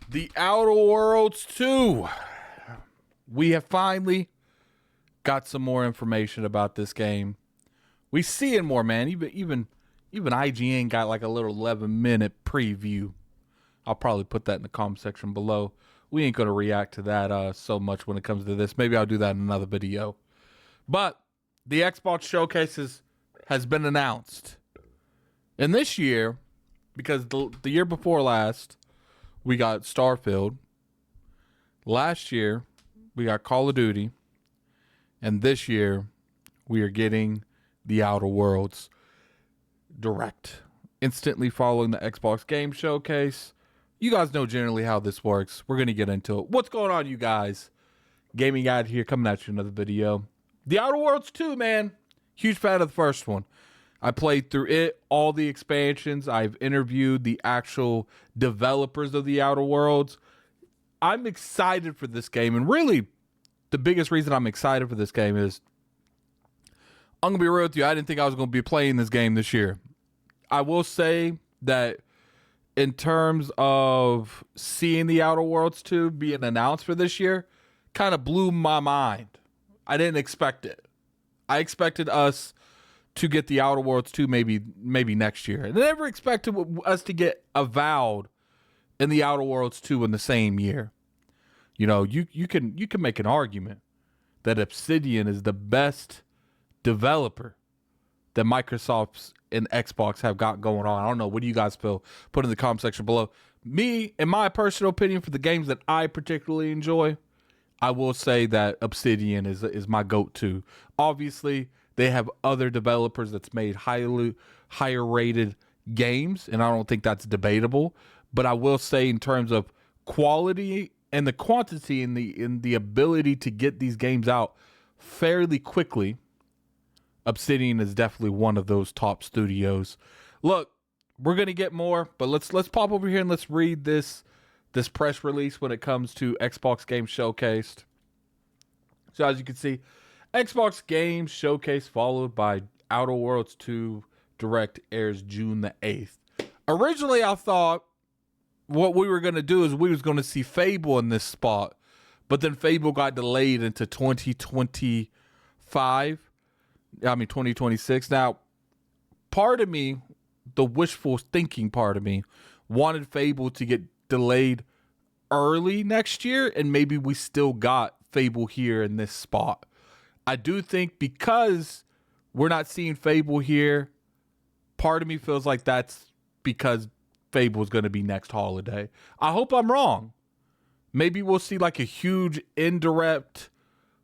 The Outer Worlds 2. We have finally got some more information about this game. We seeing more, man. Even IGN got like a little 11-minute preview. I'll probably put that in the comment section below. We ain't gonna react to that so much when it comes to this. Maybe I'll do that in another video. But the Xbox Showcase has been announced. And this year, because the year before last, we got Starfield. Last year, we got Call of Duty. And this year, we are getting the Outer Worlds Direct. Instantly following the Xbox Game Showcase. You guys know generally how this works. We're going to get into it. What's going on, you guys? Gaming Guide here, coming at you another video. The Outer Worlds 2, man. Huge fan of the first one. I played through it, all the expansions. I've interviewed the actual developers of the Outer Worlds. I'm excited for this game. And really, the biggest reason I'm excited for this game is, I'm going to be real with you, I didn't think I was going to be playing this game this year. I will say that in terms of seeing the Outer Worlds 2 being announced for this year, kind of blew my mind. I didn't expect it. I expected us to get the Outer Worlds 2 maybe next year. And I never expected us to get Avowed and the Outer Worlds 2 in the same year. You know, you can make an argument that Obsidian is the best developer that Microsoft's and Xbox have got going on. I don't know. What do you guys feel? Put in the comment section below. Me, in my personal opinion, for the games that I particularly enjoy, I will say that Obsidian is my go-to. Obviously, they have other developers that's made higher rated games, and I don't think that's debatable. But I will say, in terms of quality and the quantity and the ability to get these games out fairly quickly, Obsidian is definitely one of those top studios. Look, we're gonna get more, but let's pop over here and let's read this press release when it comes to Xbox Game Showcased. So as you can see, Xbox Game Showcase followed by Outer Worlds 2 Direct airs June the 8th. Originally, I thought what we were going to do is we was going to see Fable in this spot, but then Fable got delayed into 2026. Now, part of me, the wishful thinking part of me, wanted Fable to get delayed early next year, and maybe we still got Fable here in this spot. I do think because we're not seeing Fable here, part of me feels like that's because Fable is going to be next holiday. I hope I'm wrong. Maybe we'll see like a huge indirect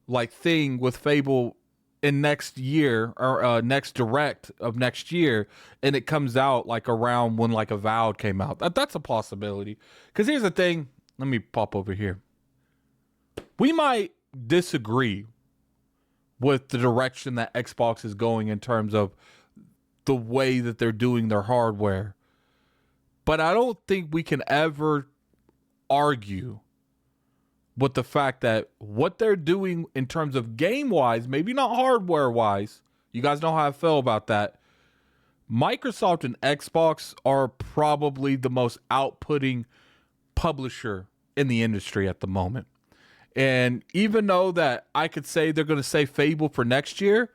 like thing with Fable in next year or next Direct of next year, and it comes out like around when like Avowed came out. That's a possibility. Because here's the thing. Let me pop over here. We might disagree with the direction that Xbox is going in terms of the way that they're doing their hardware. But I don't think we can ever argue with the fact that what they're doing in terms of game-wise, maybe not hardware-wise, you guys know how I feel about that. Microsoft and Xbox are probably the most outputting publisher in the industry at the moment. And even though that I could say they're going to say Fable for next year,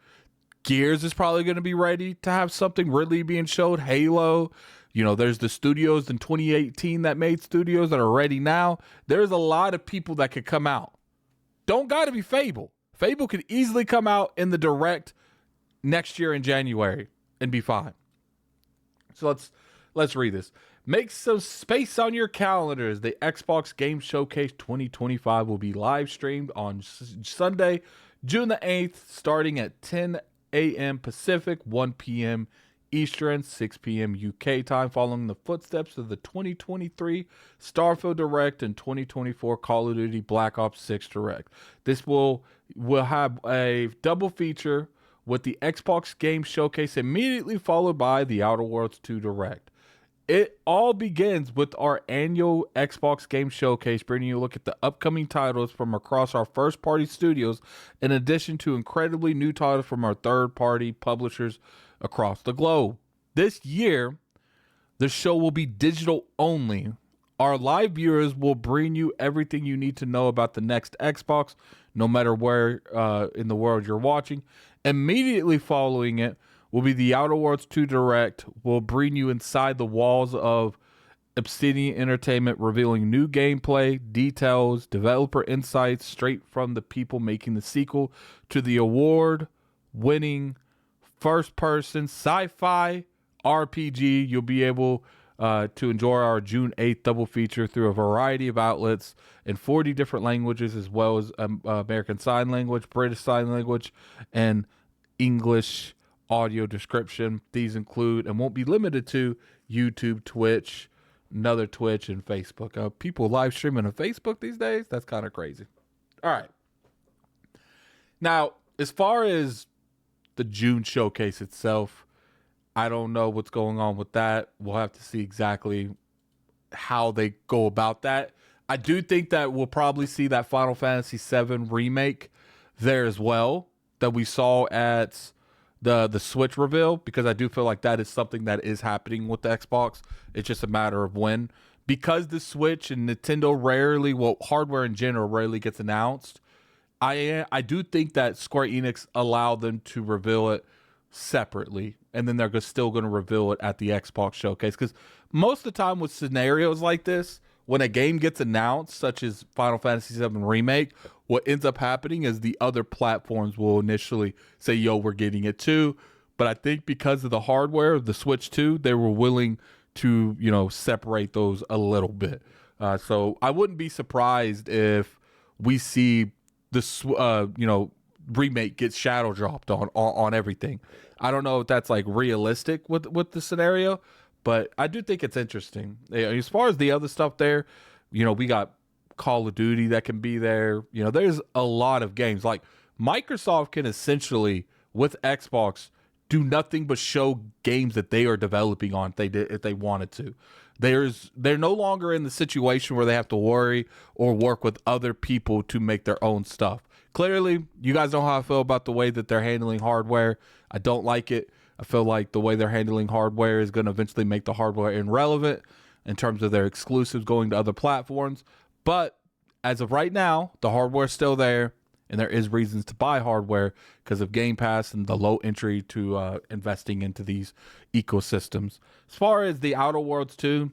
Gears is probably going to be ready to have something really being showed. Halo, you know, there's the studios in 2018 that made studios that are ready now. There's a lot of people that could come out. Don't got to be Fable. Fable could easily come out in the Direct next year in January and be fine. So let's read this. Make some space on your calendars. The Xbox Game Showcase 2025 will be live streamed on Sunday, June the 8th, starting at 10 a.m. Pacific, 1 p.m. Eastern, 6 p.m. UK time, following the footsteps of the 2023 Starfield Direct and 2024 Call of Duty Black Ops 6 Direct. This will have a double feature with the Xbox Game Showcase immediately followed by the Outer Worlds 2 Direct. It all begins with our annual Xbox Game Showcase, bringing you a look at the upcoming titles from across our first-party studios, in addition to incredibly new titles from our third-party publishers across the globe. This year, the show will be digital only Our live viewers will bring you everything you need to know about the next Xbox, no matter where in the world you're watching. Immediately following it will be the Outer Worlds 2 Direct. Will bring you inside the walls of Obsidian Entertainment, revealing new gameplay, details, developer insights straight from the people making the sequel to the award-winning first-person sci-fi RPG. You'll be able to enjoy our June 8th double feature through a variety of outlets in 40 different languages, as well as American Sign Language, British Sign Language, and English audio description. These include and won't be limited to YouTube, Twitch, another Twitch, and Facebook. People live streaming on Facebook these days? That's kind of crazy. All right. Now, as far as the June showcase itself, I don't know what's going on with that. We'll have to see exactly how they go about that. I do think that we'll probably see that Final Fantasy VII remake there as well that we saw at the Switch reveal, because I do feel like that is something that is happening with the Xbox. It's just a matter of when. Because the Switch and Nintendo rarely, well, hardware in general rarely gets announced, I do think that Square Enix allowed them to reveal it separately, and then they're still going to reveal it at the Xbox showcase. Because most of the time with scenarios like this, when a game gets announced, such as Final Fantasy VII Remake, what ends up happening is the other platforms will initially say, yo, we're getting it too. But I think because of the hardware of the Switch 2, they were willing to, separate those a little bit. So I wouldn't be surprised if we see this, remake gets shadow dropped on everything. I don't know if that's like realistic with the scenario, but I do think it's interesting. As far as the other stuff there, we got Call of Duty that can be there. There's a lot of games. Like Microsoft can essentially, with Xbox, do nothing but show games that they are developing on if they wanted to. They're no longer in the situation where they have to worry or work with other people to make their own stuff. Clearly, you guys know how I feel about the way that they're handling hardware. I don't like it. I feel like the way they're handling hardware is going to eventually make the hardware irrelevant in terms of their exclusives going to other platforms. But as of right now, the hardware is still there, and there is reasons to buy hardware because of Game Pass and the low entry to investing into these ecosystems. As far as the Outer Worlds 2,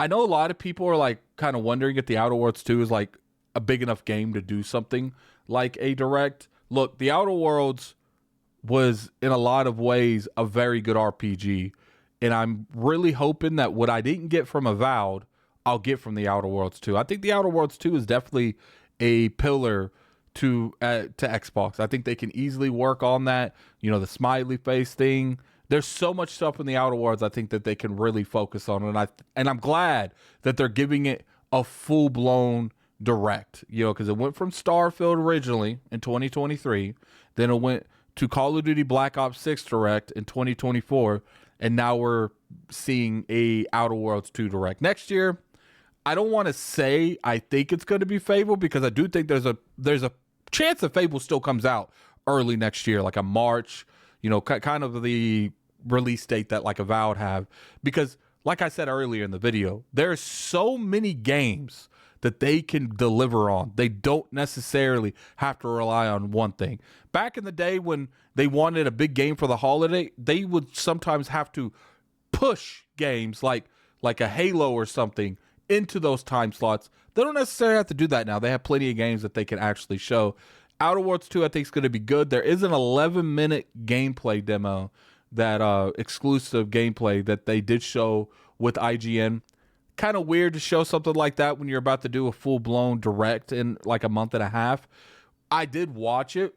I know a lot of people are like kind of wondering if the Outer Worlds 2 is like a big enough game to do something like a direct. Look, the Outer Worlds was in a lot of ways a very good RPG, and I'm really hoping that what I didn't get from Avowed, I'll get from the Outer Worlds 2. I think the Outer Worlds 2 is definitely a pillar to Xbox. I think they can easily work on that. The smiley face thing. There's so much stuff in the Outer Worlds I think that they can really focus on, and I'm glad that they're giving it a full-blown direct, because it went from Starfield originally in 2023, then it went to Call of Duty Black Ops 6 Direct in 2024, and now we're seeing a Outer Worlds 2 Direct next year. I don't want to say I think it's going to be Fable, because I do think there's a chance that Fable still comes out early next year, like a March, kind of the release date that like Avowed have, because like I said earlier in the video, there's so many games that they can deliver on. They don't necessarily have to rely on one thing. Back in the day when they wanted a big game for the holiday, they would sometimes have to push games like a Halo or something into those time slots. They don't necessarily have to do that now. They have plenty of games that they can actually show. Outer Worlds 2, I think, is going to be good. There is an 11-minute gameplay demo, that exclusive gameplay that they did show with IGN. Kind of weird to show something like that when you're about to do a full-blown direct in like a month and a half. I did watch it.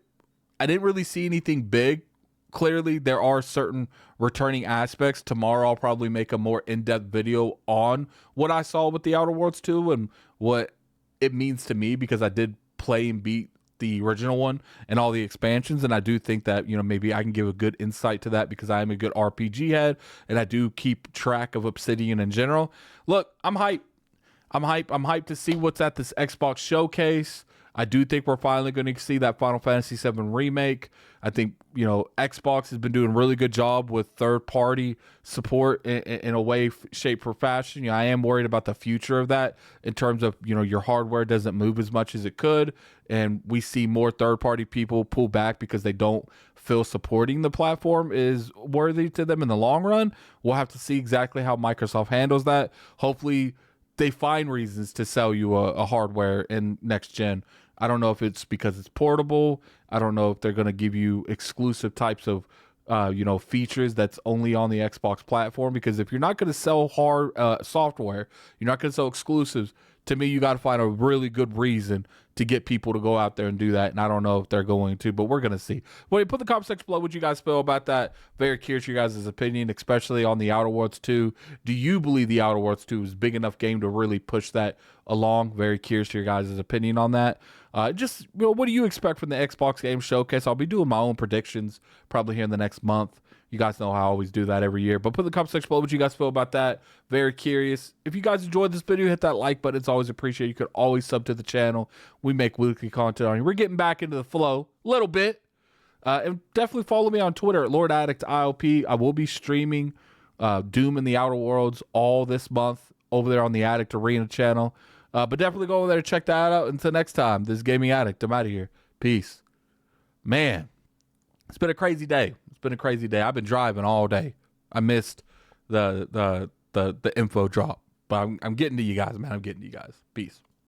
I didn't really see anything big. Clearly, there are certain returning aspects. Tomorrow, I'll probably make a more in-depth video on what I saw with the Outer Worlds 2 and what it means to me, because I did play and beat the original one and all the expansions, and I do think that maybe I can give a good insight to that, because I am a good RPG head and I do keep track of Obsidian in general. Look, I'm hyped. I'm hyped to see what's at this Xbox showcase. I do think we're finally going to see that Final Fantasy VII remake. I think, Xbox has been doing a really good job with third-party support in a way, shape, or fashion. I am worried about the future of that in terms of, your hardware doesn't move as much as it could, and we see more third-party people pull back because they don't feel supporting the platform is worthy to them in the long run. We'll have to see exactly how Microsoft handles that. Hopefully, they find reasons to sell you a hardware in next gen. I don't know if it's because it's portable. I don't know if they're going to give you exclusive types of, features that's only on the Xbox platform. Because if you're not going to sell hard software, you're not going to sell exclusives. To me, you got to find a really good reason to get people to go out there and do that. And I don't know if they're going to, but we're going to see. Well, put the comment section below what you guys feel about that. Very curious your guys' opinion, especially on the Outer Worlds 2. Do you believe the Outer Worlds 2 is a big enough game to really push that along? Very curious your guys' opinion on that. What do you expect from the Xbox Game Showcase? I'll be doing my own predictions probably here in the next month. You guys know how I always do that every year. But put in the comment section below what you guys feel about that. Very curious. If you guys enjoyed this video, hit that like button. It's always appreciated. You could always sub to the channel. We make weekly content on here. We're getting back into the flow a little bit. And definitely follow me on Twitter at LordAddictIOP. I will be streaming Doom in the Outer Worlds all this month over there on the Addict Arena channel. But definitely go over there and check that out. Until next time, this is Gaming Addict. I'm out of here. Peace. Man, it's been a crazy day. I've been driving all day. I missed the info drop, but I'm getting to you guys, man. I'm getting to you guys. Peace.